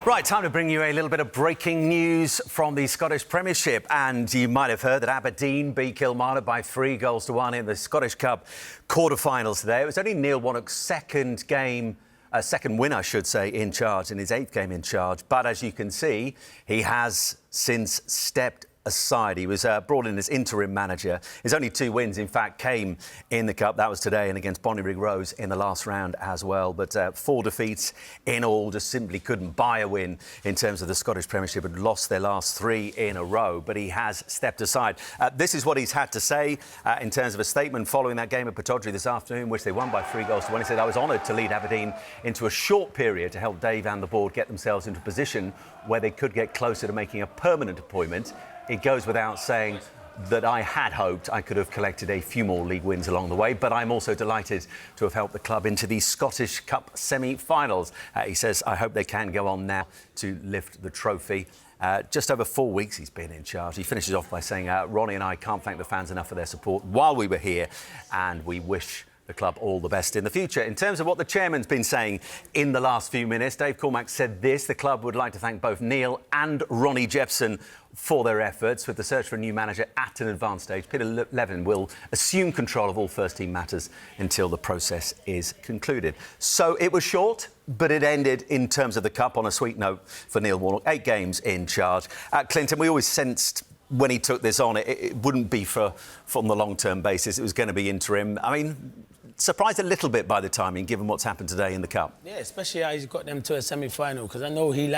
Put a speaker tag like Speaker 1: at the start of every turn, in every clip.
Speaker 1: Right, time to bring you a little bit of breaking news from the Scottish Premiership. And you might have heard that Aberdeen beat Kilmarnock by 3-1 in the Scottish Cup quarter-finals today. It was only Neil Warnock's second win, I should say, in charge, in his 8th game in charge. But as you can see, he has since stepped aside. He was brought in as interim manager. His only 2 wins, in fact, came in the Cup. That was today and against Bonnyrigg Rose in the last round as well. But 4 defeats in all, just simply couldn't buy a win in terms of the Scottish Premiership. Had lost their last 3 in a row, but he has stepped aside. This is what he's had to say in terms of a statement following that game at Pittodrie this afternoon, which they won by 3-1. He said, "I was honoured to lead Aberdeen into a short period to help Dave and the board get themselves into a position where they could get closer to making a permanent appointment. It goes without saying that I had hoped I could have collected a few more league wins along the way, but I'm also delighted to have helped the club into the Scottish Cup semi-finals." He says, "I hope they can go on now to lift the trophy." Just over 4 weeks he's been in charge. He finishes off by saying, "Ronnie and I can't thank the fans enough for their support while we were here, and we wish the club all the best in the future." In terms of what the chairman's been saying in the last few minutes, Dave Cormack said this: "The club would like to thank both Neil and Ronnie Jepson for their efforts. With the search for a new manager at an advanced stage, Peter Levin will assume control of all first-team matters until the process is concluded." So it was short, but it ended in terms of the Cup on a sweet note for Neil Warnock. 8 games in charge. Clinton, we always sensed when he took this on, it wouldn't be from the long-term basis. It was going to be interim. I mean, surprised a little bit by the timing, given what's happened today in the Cup.
Speaker 2: Yeah, especially how he's got them to a semi-final, because I know he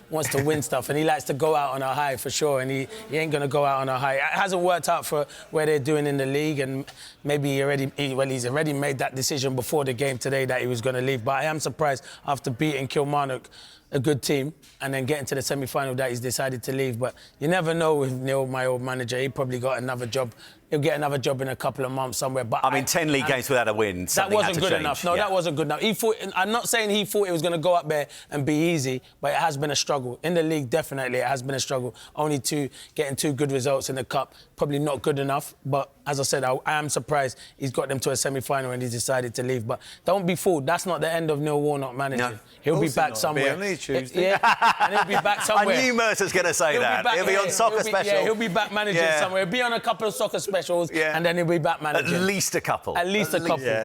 Speaker 2: wants to win stuff and he likes to go out on a high for sure, and he ain't going to go out on a high. It hasn't worked out for where they're doing in the league, and maybe he's already made that decision before the game today that he was going to leave. But I am surprised after beating Kilmarnock, a good team, and then getting to the semi-final, that he's decided to leave. But you never know with Neil, my old manager. He probably got another job. He'll get another job in a couple of months somewhere. But
Speaker 1: I mean, 10 league games without a win.
Speaker 2: That wasn't good enough. No, that wasn't good enough. He thought. I'm not saying he thought it was going to go up there and be easy, but it has been a struggle in the league. Definitely, it has been a struggle. Only getting 2 good results in the Cup, probably not good enough. But as I said, I am surprised he's got them to a semi-final and he's decided to leave. But don't be fooled. That's not the end of Neil Warnock managing. No. He'll be back somewhere.
Speaker 3: Tuesday.
Speaker 2: And he'll be back somewhere.
Speaker 1: I knew Mercer's going to say that. He'll be on soccer special.
Speaker 2: Yeah, he'll be back managing somewhere. He'll be on a couple of soccer specials, and then he'll be back managing.
Speaker 1: At least a couple.
Speaker 2: At least a couple. Yeah.